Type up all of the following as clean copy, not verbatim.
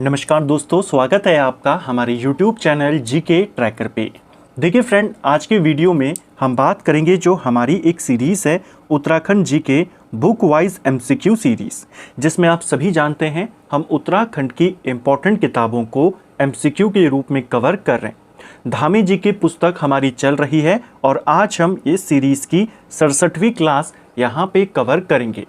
नमस्कार दोस्तों, स्वागत है आपका हमारे YouTube चैनल जीके ट्रैकर पे। देखिए फ्रेंड, आज के वीडियो में हम बात करेंगे जो हमारी एक सीरीज़ है Uttarakhand GK book wise MCQ series, जिसमें आप सभी जानते हैं हम उत्तराखंड की इम्पोर्टेंट किताबों को MCQ के रूप में कवर कर रहे हैं। धामी जी की पुस्तक हमारी चल रही है और आज हम इस सीरीज़ की 67वीं क्लास यहाँ पे कवर करेंगे।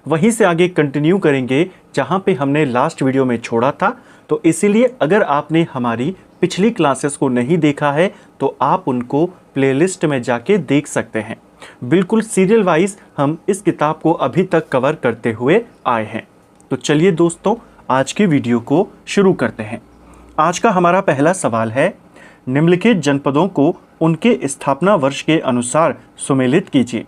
वहीं से आगे कंटिन्यू करेंगे जहाँ पे हमने लास्ट वीडियो में छोड़ा था। तो इसीलिए अगर आपने हमारी पिछली क्लासेस को नहीं देखा है तो आप उनको प्लेलिस्ट में जाके देख सकते हैं। बिल्कुल सीरियल वाइज हम इस किताब को अभी तक कवर करते हुए आए हैं। तो चलिए दोस्तों, आज की वीडियो को शुरू करते हैं। आज का हमारा पहला सवाल है, निम्नलिखित जनपदों को उनके स्थापना वर्ष के अनुसार सुमेलित कीजिए।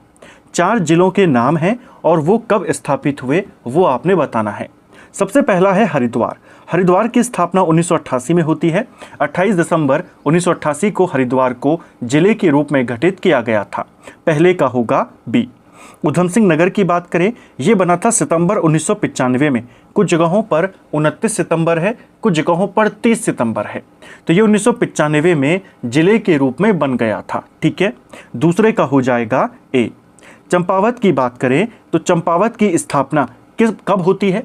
4 जिलों के नाम हैं और वो कब स्थापित हुए वो आपने बताना है। सबसे पहला है हरिद्वार। हरिद्वार की स्थापना 1988 में होती है। 28 दिसंबर 1988 को हरिद्वार को जिले के रूप में गठित किया गया था। पहले का होगा बी। उधम सिंह नगर की बात करें, ये बना था सितंबर 1995 में। कुछ जगहों पर 29 सितंबर है, कुछ जगहों पर 30 सितंबर है। तो ये 1995 में जिले के रूप में बन गया था। ठीक है, दूसरे का हो जाएगा ए। चंपावत की बात करें तो चंपावत की स्थापना कब होती है?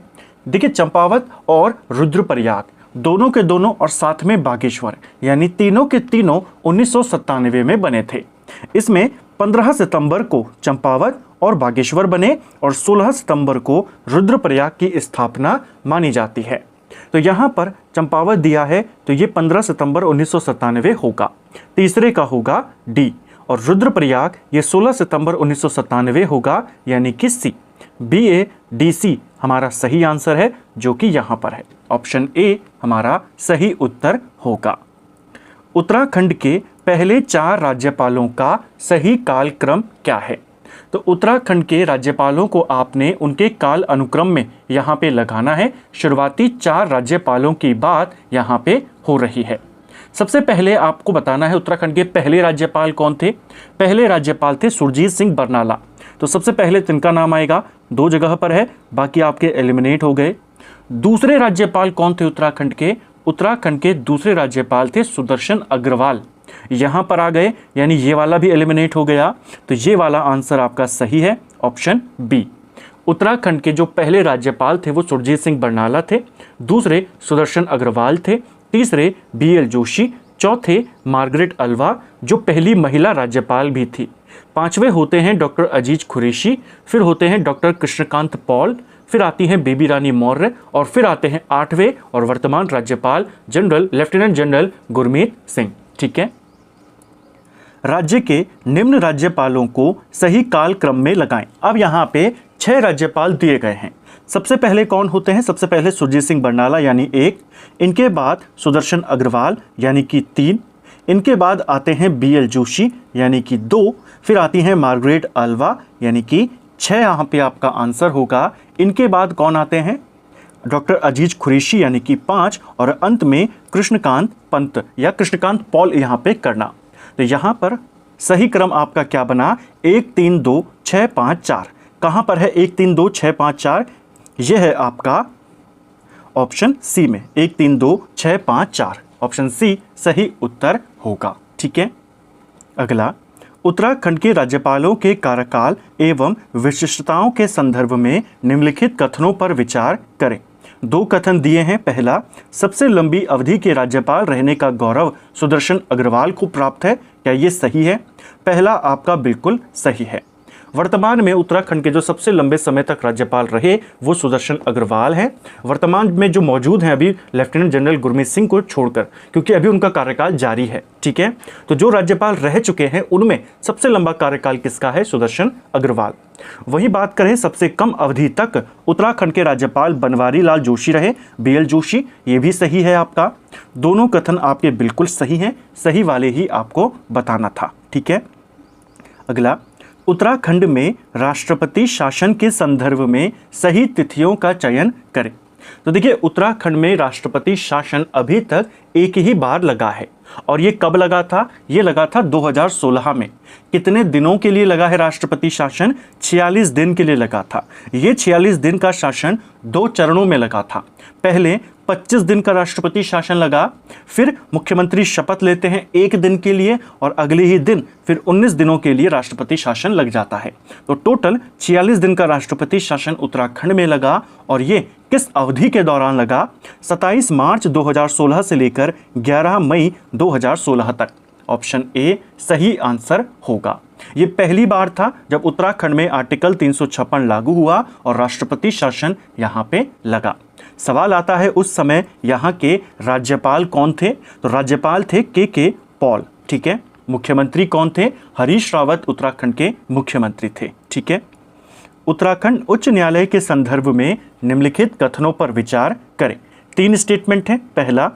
देखिए, चंपावत और रुद्रप्रयाग दोनों के दोनों और साथ में बागेश्वर, यानी तीनों के तीनों 1997 में बने थे। इसमें 15 सितंबर को चंपावत और बागेश्वर बने और 16 सितंबर को रुद्रप्रयाग की स्थापना मानी जाती है। तो यहाँ पर चंपावत दिया है तो ये 15 सितंबर 1997 होगा। तीसरे का होगा डी और रुद्रप्रयाग ये 16 सितंबर 1997 होगा, यानी कि सी। BADC हमारा सही आंसर है जो कि यहाँ पर है। ऑप्शन ए हमारा सही उत्तर होगा। उत्तराखंड के पहले 4 राज्यपालों का सही कालक्रम क्या है? तो उत्तराखंड के राज्यपालों को आपने उनके काल अनुक्रम में यहाँ पे लगाना है। शुरुआती 4 राज्यपालों की बात यहाँ पे हो रही है। सबसे पहले आपको बताना है उत्तराखंड के पहले राज्यपाल कौन थे। पहले राज्यपाल थे सुरजीत सिंह बरनाला। तो सबसे पहले तिनका नाम आएगा, 2 जगह पर है, बाकी आपके एलिमिनेट हो गए। दूसरे राज्यपाल कौन थे उत्तराखंड के? उत्तराखंड के दूसरे राज्यपाल थे सुदर्शन अग्रवाल। यहाँ पर आ गए, यानी ये वाला भी एलिमिनेट हो गया। तो ये वाला आंसर आपका सही है, ऑप्शन बी। उत्तराखंड के जो पहले राज्यपाल थे वो सुरजीत सिंह बरनाला थे, दूसरे सुदर्शन अग्रवाल थे, तीसरे BL जोशी, चौथे मार्गरेट अल्वा जो पहली महिला राज्यपाल भी थी, 5वें होते हैं डॉक्टर अजीज कुरैशी, फिर होते हैं डॉक्टर कृष्णकांत पॉल, फिर आती हैं बेबी रानी मौर्य और फिर आते हैं 8वें और वर्तमान राज्यपाल लेफ्टिनेंट जनरल गुरमीत सिंह। ठीक है, राज्य के निम्न राज्यपालों को सही काल क्रम में लगाएं। अब यहाँ पे 6 राज्यपाल दिए गए हैं। सबसे पहले कौन होते हैं? सबसे पहले सुरजीत सिंह बरनाला यानी 1, इनके बाद सुदर्शन अग्रवाल यानी कि 3, इनके बाद आते हैं BL जोशी यानी कि 2, फिर आती हैं मार्गरेट अल्वा यानी कि 6 यहाँ पे आपका आंसर होगा। इनके बाद कौन आते हैं? डॉक्टर अजीज कुरैशी यानी कि 5 और अंत में कृष्णकांत पंत या कृष्णकांत पॉल यहाँ पे करना। तो यहाँ पर सही क्रम आपका क्या बना? 1 3 2 6 5 4। कहाँ पर है 1 3 2 6 5 4? यह है आपका ऑप्शन सी में 1 3 2 6 5 4। ऑप्शन सी सही उत्तर होगा। ठीक है, अगला, उत्तराखंड के राज्यपालों के कार्यकाल एवं विशिष्टताओं के संदर्भ में निम्नलिखित कथनों पर विचार करें। 2 कथन दिए हैं। पहला, सबसे लंबी अवधि के राज्यपाल रहने का गौरव सुदर्शन अग्रवाल को प्राप्त है। क्या ये सही है? पहला आपका बिल्कुल सही है। वर्तमान में उत्तराखंड के जो सबसे लंबे समय तक राज्यपाल रहे वो सुदर्शन अग्रवाल हैं। वर्तमान में जो मौजूद हैं अभी लेफ्टिनेंट जनरल गुरमीत सिंह को छोड़कर, क्योंकि अभी उनका कार्यकाल जारी है। ठीक है, तो जो राज्यपाल रह चुके हैं उनमें सबसे लंबा कार्यकाल किसका है? सुदर्शन अग्रवाल। वही बात करें सबसे कम अवधि तक उत्तराखंड के राज्यपाल बनवारी लाल जोशी रहे, BL जोशी। ये भी सही है आपका। दोनों कथन आपके बिल्कुल सही हैं, सही वाले ही आपको बताना था। ठीक है, अगला, उत्तराखंड में राष्ट्रपति शासन के संदर्भ में सही तिथियों का चयन करें। तो देखिए, उत्तराखंड में राष्ट्रपति शासन अभी तक एक ही बार लगा है और ये कब लगा था? ये लगा था 2016 में। कितने दिनों के लिए लगा है राष्ट्रपति शासन? 46 दिन के लिए लगा था। ये 46 दिन का शासन 2 चरणों में लगा था। पहले 25 दिन का राष्ट्रपति शासन लगा। फिर मुख्यमंत्री शपथ लेते हैं 1 दिन के लिए और अगले ही दिन फिर 19 दिनों के लिए राष्ट्रपति शासन लग जाता है। तो टोटल 46 दिन का राष्ट्रपति शासन उत्तराखंड में लगा। और ये किस अवधि के दौरान लगा? 27 मार्च 2016 से लेकर 11 मई 2016 तक। ऑप्शन ए सही आंसर होगा। ये पहली बार था जब उत्तराखंड में आर्टिकल 356 लागू हुआ और राष्ट्रपति शासन यहाँ पे लगा। सवाल आता है उस समय यहाँ के राज्यपाल कौन थे? तो राज्यपाल थे के पॉल। ठीक है। मुख्यमंत्री कौन थे? हरीश रावत उत्तराखंड के मुख्यमंत्री थे। ठीक है। उत्तराखंड उच्च न्यायालय के संदर्भ में निम्नलिखित कथनों पर विचार करें। 3 स्टेटमेंट है। पहला,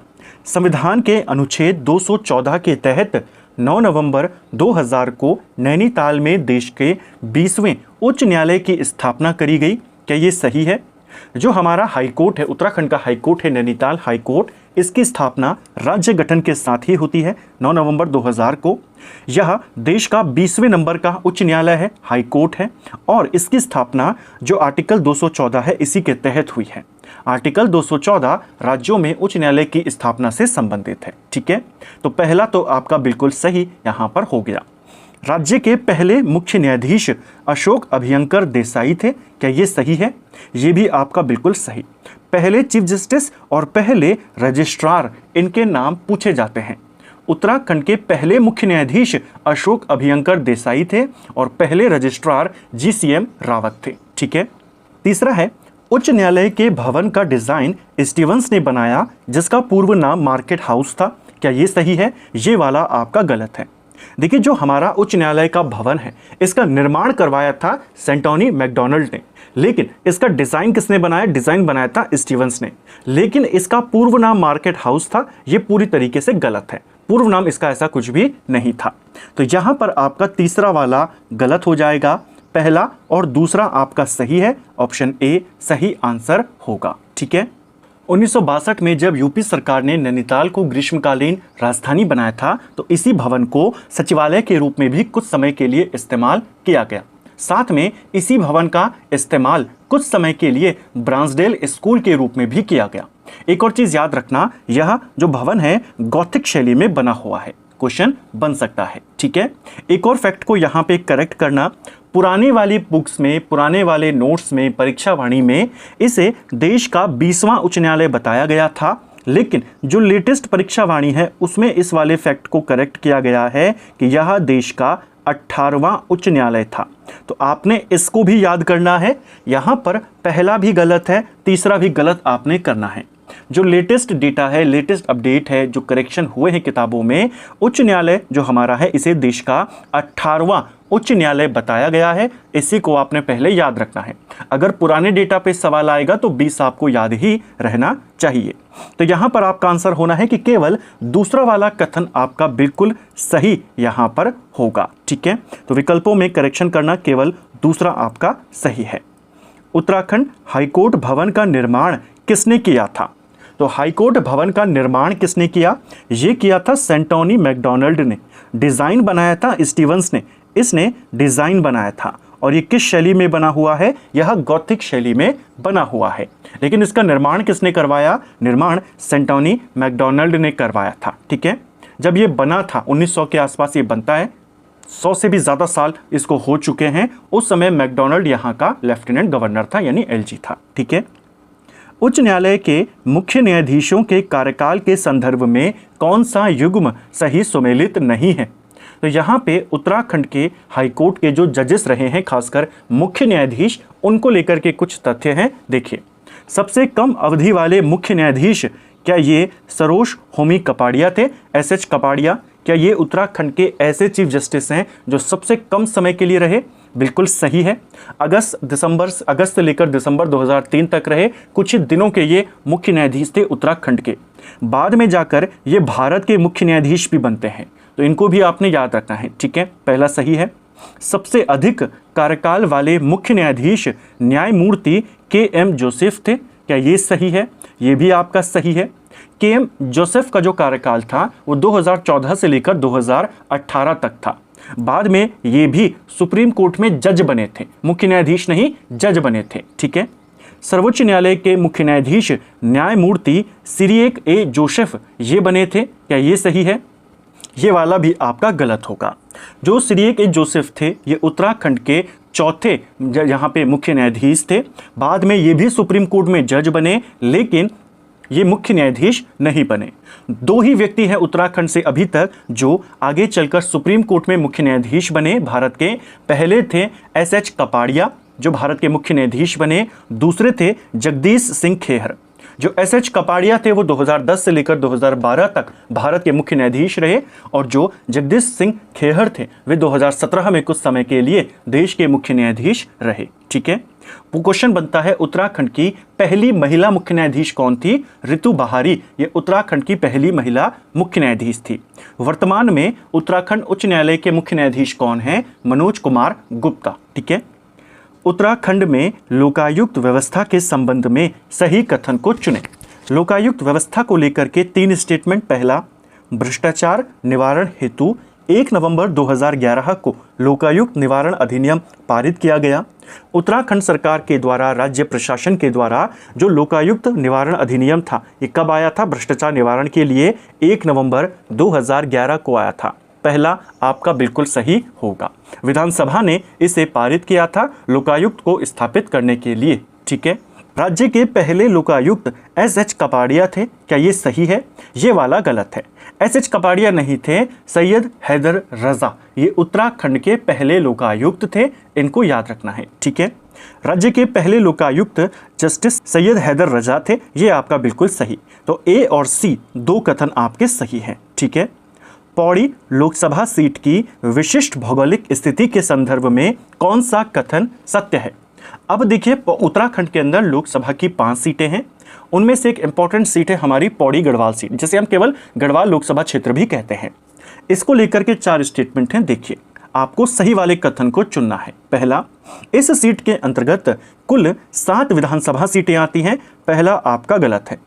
संविधान के अनुच्छेद 214 के तहत 9 नवंबर 2000 को नैनीताल में देश के 20वें उच्च न्यायालय की स्थापना करी गई। क्या ये सही है? जो हमारा हाई कोर्ट है, उत्तराखंड का हाई कोर्ट है नैनीताल हाई कोर्ट, इसकी स्थापना राज्य गठन के साथ ही होती है 9 नवंबर 2000 को। यह देश का 20वें नंबर का उच्च न्यायालय है, हाई कोर्ट है, और इसकी स्थापना जो आर्टिकल 214 है इसी के तहत हुई है। आर्टिकल 214 राज्यों में उच्च न्यायालय की स्थापना से संबंधित है। ठीक है। तो पहला तो आपका बिल्कुल सही यहां पर हो गया। राज्य के पहले मुख्य न्यायाधीश अशोक अभयंकर देसाई थे। क्या ये सही है? ये भी आपका बिल्कुल सही। पहले चीफ जस्टिस और पहले रजिस्ट्रार इनके नाम पूछे जाते हैं। उत्तराखंड के पहले मुख्य न्यायाधीश अशोक अभयंकर देसाई थे और पहले रजिस्ट्रार GCM रावत थे। ठीक है। तीसरा है, उच्च न्यायालय के भवन का डिजाइन स्टीवंस ने बनाया जिसका पूर्व नाम मार्केट हाउस था। क्या ये सही है? ये वाला आपका गलत है। देखिए, जो हमारा उच्च न्यायालय का भवन है इसका निर्माण करवाया था सेंटोनी मैकडॉनल्ड ने, लेकिन इसका डिजाइन किसने बनाया? डिजाइन बनाया था स्टीवंस ने, लेकिन इसका पूर्व नाम मार्केट हाउस था। यह पूरी तरीके से गलत है। पूर्व नाम इसका ऐसा कुछ भी नहीं था। तो यहां पर आपका तीसरा वाला गलत हो जाएगा। पहला और दूसरा आपका सही है। ऑप्शन ए सही आंसर होगा। ठीक है। 1962 में जब यूपी सरकार ने नैनीताल को ग्रीष्मकालीन राजधानी बनाया था तो इसी भवन को सचिवालय के रूप में भी कुछ समय के लिए इस्तेमाल किया गया। साथ में इसी भवन का इस्तेमाल कुछ समय के लिए ब्रांसडेल स्कूल के रूप में भी किया गया। एक और चीज याद रखना, यह जो भवन है गॉथिक शैली में बना हुआ है। क्वेश्चन बन सकता है। ठीक है। एक और फैक्ट को यहाँ पे करेक्ट करना, पुराने वाली बुक्स में, पुराने वाले नोट्स में, परीक्षा वाणी में इसे देश का 20वां उच्च न्यायालय बताया गया था, लेकिन जो लेटेस्ट परीक्षा वाणी है उसमें इस वाले फैक्ट को करेक्ट किया गया है कि यह देश का 18वां उच्च न्यायालय था। तो आपने इसको भी याद करना है। यहाँ पर पहला भी गलत है, तीसरा भी गलत आपने करना है। जो लेटेस्ट डेटा है, लेटेस्ट अपडेट है, जो करेक्शन हुए हैं किताबों में, उच्च न्यायालय जो हमारा है इसे देश का 18वां उच्च न्यायालय बताया गया है। इसी को आपने पहले याद रखना है। अगर पुराने डेटा पे सवाल आएगा तो 20 आपको याद ही रहना चाहिए। तो यहां पर आपका आंसर होना है कि केवल दूसरा वाला कथन आपका बिल्कुल सही यहां पर होगा। ठीक है। तो विकल्पों में करेक्शन करना, केवल दूसरा आपका सही है। उत्तराखंड हाईकोर्ट भवन का निर्माण किसने किया था? तो हाईकोर्ट भवन का निर्माण किसने किया? ये किया था सेंटोनी मैकडॉनल्ड ने। डिजाइन बनाया था स्टीवंस ने, इसने डिजाइन बनाया था। और ये किस शैली में बना हुआ है? यह गॉथिक शैली में बना हुआ है। लेकिन इसका निर्माण किसने करवाया? निर्माण सेंटोनी मैकडॉनल्ड ने करवाया था। ठीक है। जब ये बना था 1900 के आसपास ये बनता है, 100 से भी ज़्यादा साल इसको हो चुके हैं। उस समय मैकडॉनल्ड यहाँ का लेफ्टिनेंट गवर्नर था, यानी LG था। ठीक है। उच्च न्यायालय के मुख्य न्यायाधीशों के कार्यकाल के संदर्भ में कौन सा युग्म सही सुमेलित नहीं है? तो यहाँ पे उत्तराखंड के हाईकोर्ट के जो जजेस रहे हैं, खासकर मुख्य न्यायाधीश, उनको लेकर के कुछ तथ्य हैं। देखिए, सबसे कम अवधि वाले मुख्य न्यायाधीश, क्या ये सरोज होमी कपाड़िया थे? SH कपाड़िया। क्या ये उत्तराखंड के ऐसे चीफ जस्टिस हैं जो सबसे कम समय के लिए रहे? बिल्कुल सही है। अगस्त से लेकर दिसंबर 2003 तक रहे। कुछ ही दिनों के ये मुख्य न्यायाधीश थे उत्तराखंड के। बाद में जाकर ये भारत के मुख्य न्यायाधीश भी बनते हैं, तो इनको भी आपने याद रखना है। ठीक है। पहला सही है। सबसे अधिक कार्यकाल वाले मुख्य न्यायाधीश न्यायमूर्ति KM जोसेफ थे। क्या ये सही है? ये भी आपका सही है। KM जोसेफ का जो कार्यकाल था वो 2014 से लेकर 2018 तक था। बाद में ये भी सुप्रीम कोर्ट में जज बने थे, मुख्य न्यायाधीश नहीं, जज बने थे। ठीक है। सर्वोच्च न्यायालय के मुख्य न्यायाधीश न्यायमूर्ति सिरिएक ए जोसेफ ये बने थे। क्या ये सही है? ये वाला भी आपका गलत होगा। जो सिरिएक ए जोसेफ थे ये उत्तराखंड के चौथे यहाँ पे मुख्य न्यायाधीश थे। बाद में ये भी सुप्रीम कोर्ट में जज बने, लेकिन ये मुख्य न्यायाधीश नहीं बने। दो ही व्यक्ति हैं उत्तराखंड से अभी तक जो आगे चलकर सुप्रीम कोर्ट में मुख्य न्यायाधीश बने भारत के। पहले थे एस.एच. कपाड़िया जो भारत के मुख्य न्यायाधीश बने। दूसरे थे जगदीश सिंह खेहर। जो एस.एच. कपाड़िया थे वो 2010 से लेकर 2012 तक भारत के मुख्य न्यायाधीश रहे, और जो जगदीश सिंह खेहर थे वे 2017 में कुछ समय के लिए देश के मुख्य न्यायाधीश रहे। ठीक है, वो क्वेश्चन बनता है उत्तराखंड की पहली महिला मुख्य न्यायाधीश कौन थी? ऋतु बहारी ये उत्तराखंड की पहली महिला मुख्य न्यायाधीश थी। वर्तमान में उत्तराखंड उच्च न्यायालय के मुख्य न्यायाधीश कौन है? मनोज कुमार गुप्ता। ठीक है, उत्तराखंड में लोकायुक्त व्यवस्था के संबंध में सही कथन को चुनें। लोकायुक्त व्यवस्था को लेकर के 3 स्टेटमेंट। पहला, भ्रष्टाचार निवारण हेतु 1 नवंबर 2011 को लोकायुक्त निवारण अधिनियम पारित किया गया। उत्तराखंड सरकार के द्वारा, राज्य प्रशासन के द्वारा जो लोकायुक्त निवारण अधिनियम था ये कब आया था? भ्रष्टाचार निवारण के लिए 1 नवंबर 2011 को आया था। पहला आपका बिल्कुल सही होगा। विधानसभा ने इसे पारित किया था लोकायुक्त को स्थापित करने के लिए। ठीक है, राज्य के पहले लोकायुक्त एस.एच. कपाड़िया थे। क्या ये सही है? ये वाला गलत है। एस.एच. कपाड़िया नहीं थे, सैयद हैदर रजा ये उत्तराखंड के पहले लोकायुक्त थे। इनको याद रखना है। ठीक है, राज्य के पहले लोकायुक्त जस्टिस सैयद हैदर रजा थे। ये आपका बिल्कुल सही। तो ए और सी 2 कथन आपके सही हैं। ठीक है, पौड़ी लोकसभा सीट की विशिष्ट भौगोलिक स्थिति के संदर्भ में कौन सा कथन सत्य है? अब देखिए, उत्तराखंड के अंदर लोकसभा की 5 सीटें हैं। उनमें से एक इंपॉर्टेंट सीट है हमारी पौड़ी गढ़वाल सीट, जिसे हम केवल गढ़वाल लोकसभा क्षेत्र भी कहते हैं। इसको लेकर के 4 स्टेटमेंट हैं। देखिए, आपको सही वाले कथन को चुनना है। पहला, इस सीट के अंतर्गत कुल 7 विधानसभा सीटें आती हैं। पहला आपका गलत है।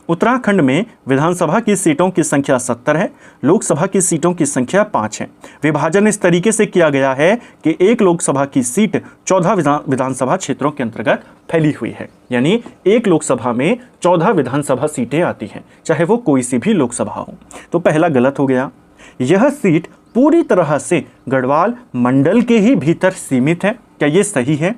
उत्तराखंड में विधानसभा की सीटों की संख्या 70 है, लोकसभा की सीटों की संख्या 5 है। विभाजन इस तरीके से किया गया है कि एक लोकसभा की सीट 14 विधानसभा क्षेत्रों के अंतर्गत फैली हुई है। यानी एक लोकसभा में 14 विधानसभा सीटें आती हैं, चाहे वो कोई सी भी लोकसभा हो। तो पहला गलत हो गया। यह सीट पूरी तरह से गढ़वाल मंडल के ही भीतर सीमित है। क्या ये सही है?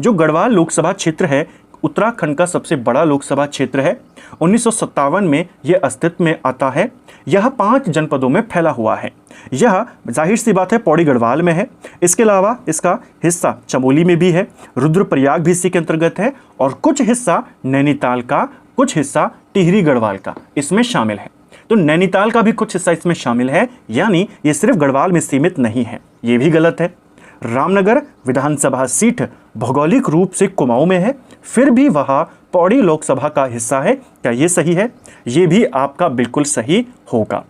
जो गढ़वाल लोकसभा क्षेत्र है उत्तराखंड का सबसे बड़ा लोकसभा क्षेत्र है। 1957 में यह अस्तित्व में आता है। यह 5 जनपदों में फैला हुआ है। यह जाहिर सी बात है पौड़ी गढ़वाल में है। इसके अलावा इसका हिस्सा चमोली में भी है, रुद्रप्रयाग भी इसी के अंतर्गत है, और कुछ हिस्सा नैनीताल का, कुछ हिस्सा टिहरी गढ़वाल का इसमें शामिल है। तो नैनीताल का भी कुछ हिस्सा इसमें शामिल है, यानी ये सिर्फ गढ़वाल में सीमित नहीं है। ये भी गलत है। रामनगर विधानसभा सीट भौगोलिक रूप से कुमाऊं में है, फिर भी वह पौड़ी लोकसभा का हिस्सा है। क्या ये सही है? ये भी आपका बिल्कुल सही होगा।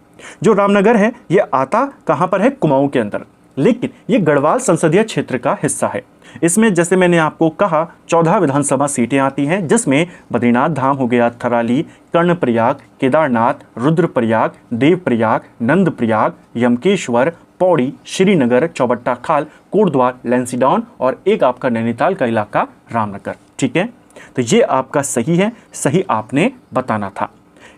जो रामनगर है ये आता कहां पर है? कुमाऊं के अंदर, लेकिन ये गढ़वाल संसदीय क्षेत्र का हिस्सा है। इसमें जैसे मैंने आपको कहा 14 विधानसभा सीटें आती हैं, जिसमें बद्रीनाथ धाम हो गया, थराली, कर्णप्रयाग, केदारनाथ, रुद्रप्रयाग, देवप्रयाग, नंदप्रयाग, यमकेश्वर, पौड़ी, श्रीनगर, चौबट्टा खाल, कोटद्वार, लैंसीडाउन और एक आपका नैनीताल का इलाका रामनगर। ठीक है, तो ये आपका सही है। सही आपने बताना था।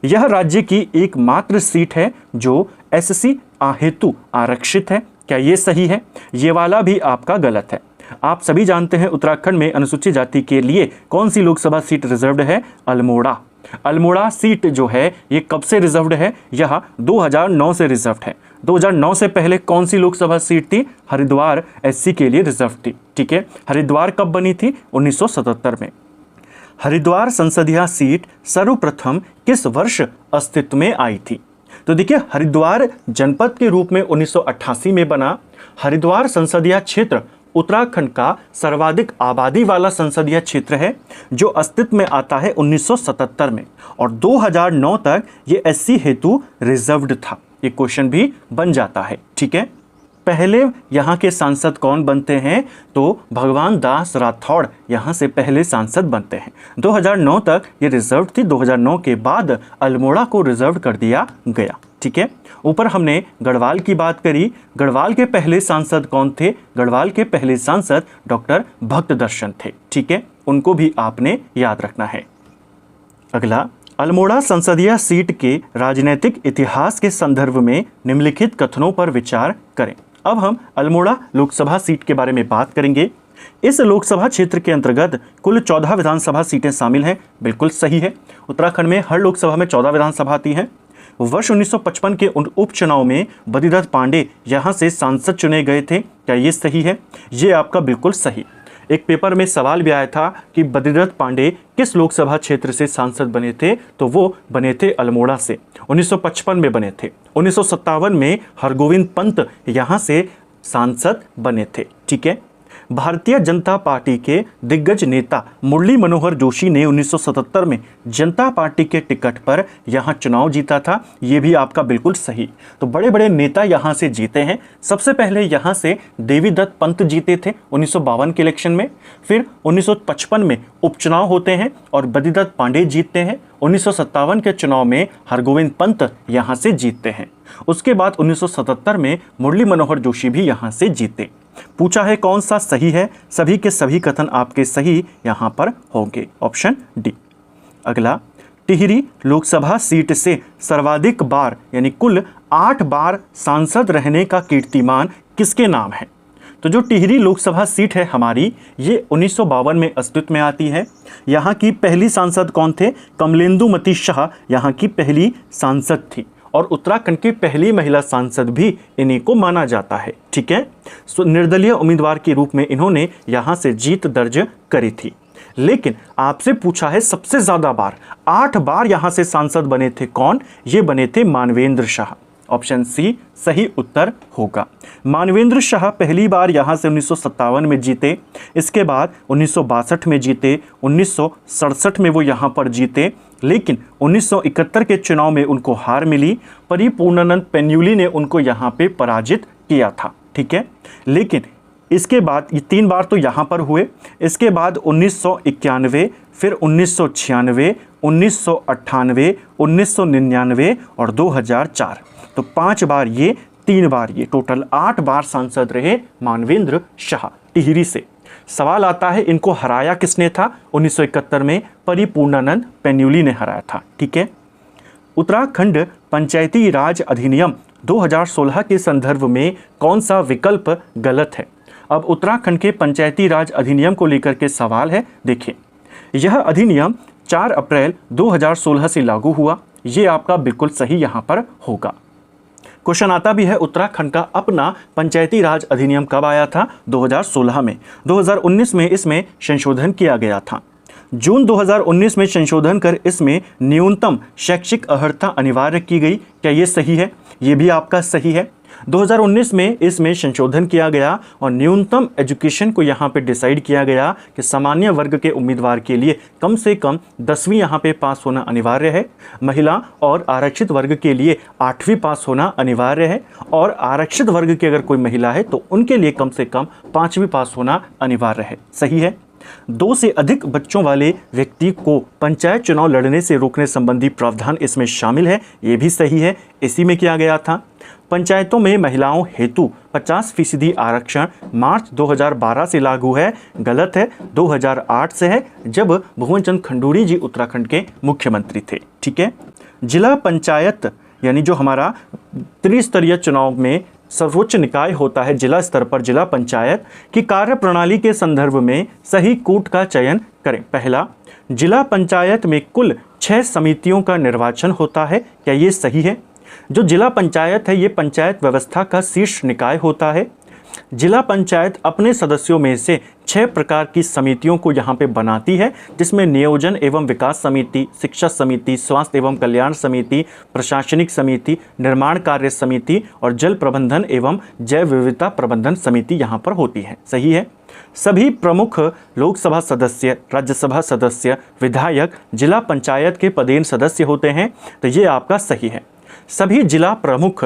यह राज्य की एकमात्र सीट है जो एससी हेतु आरक्षित है। क्या ये सही है? ये वाला भी आपका गलत है। आप सभी जानते हैं उत्तराखंड में अनुसूचित जाति के लिए कौन सी लोकसभा सीट रिजर्व्ड है? अल्मोड़ा। अल्मोड़ा सीट जो है ये कब से रिजर्व्ड है? यह 2009 से रिजर्व्ड है। 2009 से पहले कौन सी लोकसभा सीट थी? हरिद्वार एससी के लिए रिजर्व थी। ठीक है, हरिद्वार कब बनी थी? 1977 में। हरिद्वार संसदीय सीट सर्वप्रथम किस वर्ष अस्तित्व में आई थी? तो देखिए, हरिद्वार जनपद के रूप में 1988 में बना। हरिद्वार संसदीय क्षेत्र उत्तराखंड का सर्वाधिक आबादी वाला संसदीय क्षेत्र है, जो अस्तित्व में आता है 1977 में, और 2009 तक ये एससी हेतु रिजर्व्ड था। ये क्वेश्चन भी बन जाता है। ठीक है, पहले यहाँ के सांसद कौन बनते हैं? तो भगवान दास राठौड़ यहाँ से पहले सांसद बनते हैं। 2009 तक ये रिजर्व थी। 2009 के बाद अल्मोड़ा को रिजर्व कर दिया गया। ठीक है। ऊपर हमने गढ़वाल की बात करी। गढ़वाल के पहले सांसद कौन थे? गढ़वाल के पहले सांसद डॉक्टर भक्तदर्शन थे, ठीक है, उनको भी आपने याद रखना है। अगला, अल्मोड़ा संसदीय सीट के राजनीतिक इतिहास के संदर्भ में निम्नलिखित कथनों पर विचार करें। अब हम अल्मोड़ा लोकसभा सीट के बारे में बात करेंगे। इस लोकसभा क्षेत्र के अंतर्गत कुल 14 विधानसभा सीटें शामिल हैं। बिल्कुल सही है। उत्तराखंड में हर लोकसभा में 14 विधानसभा आती हैं। वर्ष 1955 के उपचुनाव में बद्रीदत्त पांडे यहां से सांसद चुने गए थे। क्या ये सही है? ये आपका बिल्कुल सही। एक पेपर में सवाल भी आया था कि बद्रीदत्त पांडे किस लोकसभा क्षेत्र से सांसद बने थे, तो वो बने थे अल्मोड़ा से। 1955 में बने थे। 1957 में हरगोविंद पंत यहाँ से सांसद बने थे, ठीक है। भारतीय जनता पार्टी के दिग्गज नेता मुरली मनोहर जोशी ने 1977 में जनता पार्टी के टिकट पर यहां चुनाव जीता था। ये भी आपका बिल्कुल सही। तो बड़े बड़े नेता यहां से जीते हैं। सबसे पहले यहां से देवीदत्त पंत जीते थे 1952 के इलेक्शन में। फिर 1955 में उपचुनाव होते हैं और बद्रीदत्त पांडे जीतते हैं। 1957 के चुनाव में हरगोविंद पंत यहां से जीतते हैं। उसके बाद 1977 में मुरली मनोहर जोशी भी यहां से जीते। पूछा है कौन सा सही है? सभी के सभी कथन आपके सही यहां पर होंगे, ऑप्शन डी। अगला, टिहरी लोकसभा सीट से सर्वाधिक बार यानी कुल 8 बार सांसद रहने का कीर्तिमान किसके नाम है? तो जो टिहरी लोकसभा सीट है हमारी, ये 1952 में अस्तित्व में आती है। यहाँ की पहली सांसद कौन थे? कमलेंदुमती शाह यहाँ की पहली सांसद थी और उत्तराखंड की पहली महिला सांसद भी इन्हीं को माना जाता है, ठीक है। निर्दलीय उम्मीदवार के रूप में इन्होंने यहाँ से जीत दर्ज करी थी। लेकिन आपसे पूछा है सबसे ज्यादा बार, 8 बार यहाँ से सांसद बने थे कौन? ये बने थे मानवेंद्र शाह। ऑप्शन सी सही उत्तर होगा। मानवेंद्र शाह पहली बार यहाँ से 1957 में जीते। इसके बाद 1962 में जीते। 1967 में वो यहाँ पर जीते, लेकिन 1971 के चुनाव में उनको हार मिली। परिपूर्णानंद पेन्युली ने उनको यहाँ पे पराजित किया था, ठीक है। लेकिन इसके बाद ये 3 बार तो यहाँ पर हुए। इसके बाद 1991, फिर 1996, 1998, 1999 और 2004। तो 5 बार ये, 3 बार ये, टोटल 8 बार सांसद रहे मानवेंद्र शाह टिहरी से। सवाल आता है इनको हराया किसने था? 1971 में परिपूर्णानंद पेन्युली ने हराया था, ठीक है। उत्तराखंड पंचायती राज अधिनियम 2016 के संदर्भ में कौन सा विकल्प गलत है? अब उत्तराखंड के पंचायती राज अधिनियम को लेकर के सवाल है। देखिए, यह अधिनियम 4 अप्रैल 2016 से लागू हुआ। ये आपका बिल्कुल सही यहाँ पर होगा। क्वेश्चन आता भी है उत्तराखंड का अपना पंचायती राज अधिनियम कब आया था? 2016 में। 2019 में इसमें संशोधन किया गया था। जून 2019 में संशोधन कर इसमें न्यूनतम शैक्षिक अर्हता अनिवार्य की गई। क्या ये सही है? ये भी आपका सही है। 2019 में इसमें संशोधन किया गया और न्यूनतम एजुकेशन को यहाँ पे डिसाइड किया गया कि सामान्य वर्ग के उम्मीदवार के लिए कम से कम 10वीं यहाँ पे पास होना अनिवार्य है। महिला और आरक्षित वर्ग के लिए 8वीं पास होना अनिवार्य है और आरक्षित वर्ग की अगर कोई महिला है तो उनके लिए कम से कम 5वीं पास होना अनिवार्य है। सही है। 2 से अधिक बच्चों वाले व्यक्ति को पंचायत चुनाव लड़ने से रोकने संबंधी प्रावधान इसमें शामिल है। ये भी सही है, इसी में किया गया था। पंचायतों में महिलाओं हेतु 50% आरक्षण मार्च 2012 से लागू है। गलत है, 2008 से है, जब भुवन चंद खंडूड़ी जी उत्तराखंड के मुख्यमंत्री थे, ठीक है। जिला पंचायत यानी जो हमारा त्रिस्तरीय चुनाव में सर्वोच्च निकाय होता है जिला स्तर पर, जिला पंचायत की कार्य प्रणाली के संदर्भ में सही कूट का चयन करें। पहला, जिला पंचायत में कुल 6 समितियों का निर्वाचन होता है। क्या ये सही है? जो जिला पंचायत है ये पंचायत व्यवस्था का शीर्ष निकाय होता है। जिला पंचायत अपने सदस्यों में से 6 प्रकार की समितियों को यहाँ पे बनाती है, जिसमें नियोजन एवं विकास समिति, शिक्षा समिति, स्वास्थ्य एवं कल्याण समिति, प्रशासनिक समिति, निर्माण कार्य समिति और जल प्रबंधन एवं जैव विविधता प्रबंधन समिति यहाँ पर होती है। सही है। सभी प्रमुख लोकसभा सदस्य, राज्यसभा सदस्य, विधायक जिला पंचायत के पदेन सदस्य होते हैं। तो ये आपका सही है। सभी जिला प्रमुख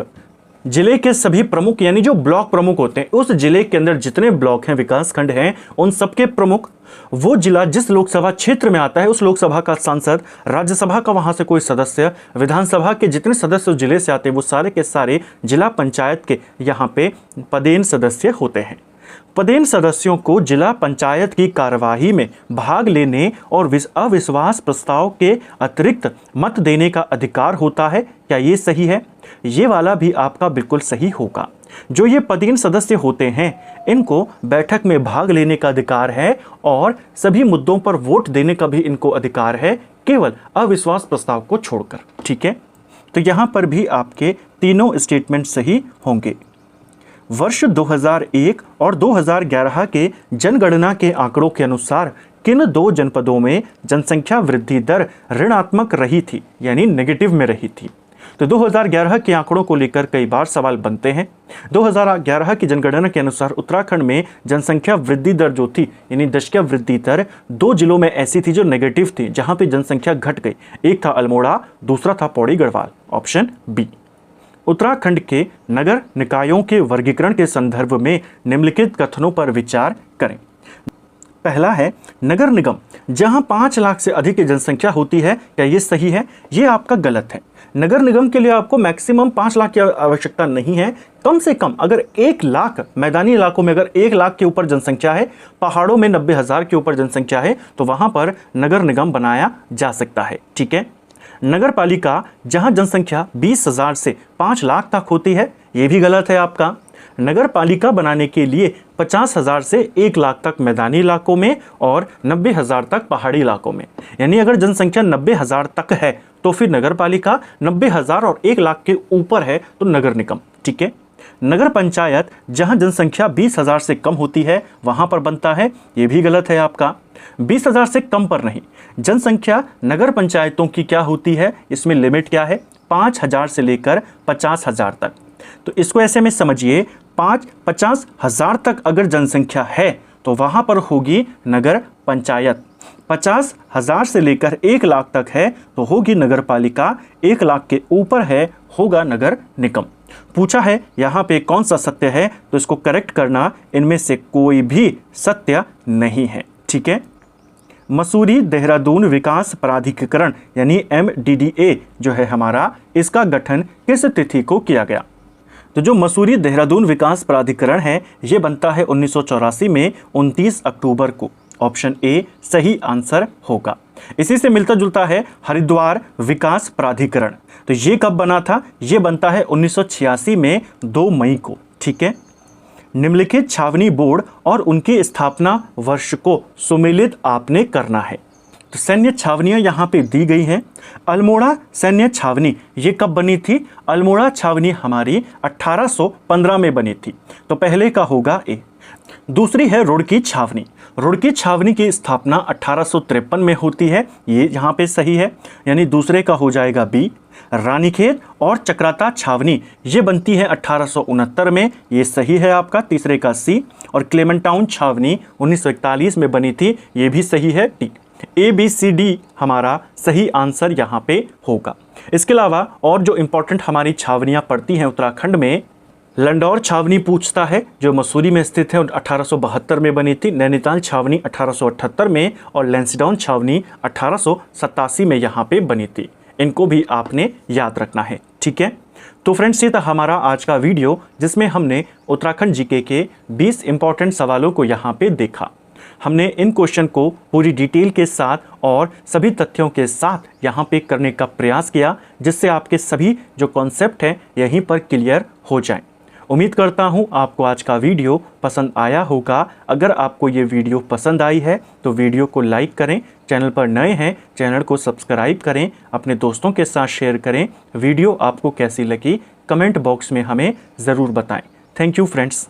जिले के सभी प्रमुख यानी जो ब्लॉक प्रमुख होते हैं, उस जिले के अंदर जितने ब्लॉक हैं, विकास खंड हैं, उन सबके प्रमुख, वो जिला जिस लोकसभा क्षेत्र में आता है उस लोकसभा का सांसद, राज्यसभा का वहां से कोई सदस्य, विधानसभा के जितने सदस्य उस जिले से आते हैं वो सारे के सारे जिला पंचायत के यहाँ पे पदेन सदस्य होते हैं। पदेन सदस्यों को जिला पंचायत की कार्यवाही में भाग लेने और अविश्वास प्रस्ताव के अतिरिक्त मत देने का अधिकार होता है। क्या ये सही है? ये वाला भी आपका बिल्कुल सही होगा। जो ये पदेन सदस्य होते हैं इनको बैठक में भाग लेने का अधिकार है और सभी मुद्दों पर वोट देने का भी इनको अधिकार है, केवल अविश्वास प्रस्ताव को छोड़कर। ठीक है, तो यहाँ पर भी आपके तीनों स्टेटमेंट सही होंगे। वर्ष 2001 और 2011 के जनगणना के आंकड़ों के अनुसार किन दो जनपदों में जनसंख्या वृद्धि दर ऋणात्मक रही थी, यानी नेगेटिव में रही थी? तो 2011 के आंकड़ों को लेकर कई बार सवाल बनते हैं। 2011 की जनगणना के अनुसार उत्तराखंड में जनसंख्या वृद्धि दर जो थी, यानी दशकीय वृद्धि दर, 2 जिलों में ऐसी थी जो नेगेटिव थी, जहां पे जनसंख्या घट गई। एक था अल्मोड़ा, दूसरा था पौड़ी गढ़वाल, ऑप्शन बी। उत्तराखंड के नगर निकायों के वर्गीकरण के संदर्भ में निम्नलिखित कथनों पर विचार करें। पहला है नगर निगम जहां 5 लाख से अधिक की जनसंख्या होती है। क्या ये सही है? ये आपका गलत है। नगर निगम के लिए आपको मैक्सिमम 5 लाख की आवश्यकता नहीं है। कम से कम अगर 1 लाख, मैदानी इलाकों में अगर 1 लाख के ऊपर जनसंख्या है, पहाड़ों में 90,000 के ऊपर जनसंख्या है, तो वहां पर नगर निगम बनाया जा सकता है। ठीक है। नगर पालिका जहां जनसंख्या 20,000 से 5 लाख तक होती है, ये भी गलत है आपका। नगर पालिका बनाने के लिए 50,000 से 1 लाख तक मैदानी इलाकों में और 90,000 तक पहाड़ी इलाकों में, यानी अगर जनसंख्या 90,000 तक है तो फिर नगर पालिका, 90,000 और 1 लाख के ऊपर है तो नगर निगम। ठीक है। नगर पंचायत जहां जनसंख्या 20,000 से कम होती है वहां पर बनता है, ये भी गलत है आपका। 20,000 से कम पर नहीं। जनसंख्या नगर पंचायतों की क्या होती है, इसमें लिमिट क्या है? 5,000 से लेकर 50,000 तक। तो इसको ऐसे में समझिए, 50,000 तक अगर जनसंख्या है तो वहां पर होगी नगर पंचायत। 50,000 से लेकर 1 लाख तक है तो होगी नगर पालिका। 1 लाख के ऊपर है होगा नगर निगम। पूछा है यहाँ पे कौन सा सत्य है, तो इसको करेक्ट करना, इनमें से कोई भी सत्य नहीं है। ठीक है। मसूरी देहरादून विकास प्राधिकरण यानी MDDA जो है हमारा, इसका गठन किस तिथि को किया गया? तो जो मसूरी देहरादून विकास प्राधिकरण है ये बनता है 1984 में 29 अक्टूबर को। ऑप्शन ए सही आंसर होगा। इसी से मिलता जुलता है हरिद्वार विकास प्राधिकरण। तो ये कब बना था? ये बनता है 1986 में 2 मई को। ठीक है। निम्नलिखित छावनी बोर्ड और उनकी स्थापना वर्ष को सुमेलित आपने करना है। तो सैन्य छावनियां यहाँ पे दी गई हैं। अल्मोड़ा सैन्य छावनी ये कब बनी थी? अल्मोड़ा छावनी हमारी 1815 में बनी थी, तो पहले का होगा ए। दूसरी है रुड़की छावनी। रुड़की छावनी की स्थापना 1853 में होती है, ये यहाँ पे सही है, यानी दूसरे का हो जाएगा बी। रानीखेत और चक्राता छावनी ये बनती है 1869 में, ये सही है आपका, तीसरे का सी। और क्लेमेंट टाउन छावनी 1941 में बनी थी, ये भी सही है, डी। ABCD हमारा सही आंसर यहाँ पे होगा। इसके अलावा और जो इंपॉर्टेंट हमारी छावनियाँ पड़ती हैं उत्तराखंड में, लंडौर छावनी पूछता है जो मसूरी में स्थित है, 1872 में बनी थी। नैनीताल छावनी 1878 में और लैंसडाउन छावनी 1887 में यहाँ पे बनी थी। इनको भी आपने याद रखना है। ठीक है। तो फ्रेंड्स, ये था हमारा आज का वीडियो जिसमें हमने उत्तराखंड जीके के 20 इंपॉर्टेंट सवालों को यहाँ पे देखा। हमने इन क्वेश्चन को पूरी डिटेल के साथ और सभी तथ्यों के साथ यहाँ पे करने का प्रयास किया, जिससे आपके सभी जो कॉन्सेप्ट हैं यहीं पर क्लियर हो जाएं। उम्मीद करता हूँ आपको आज का वीडियो पसंद आया होगा। अगर आपको ये वीडियो पसंद आई है तो वीडियो को लाइक करें, चैनल पर नए हैं चैनल को सब्सक्राइब करें, अपने दोस्तों के साथ शेयर करें। वीडियो आपको कैसी लगी कमेंट बॉक्स में हमें ज़रूर बताएं। Thank you friends.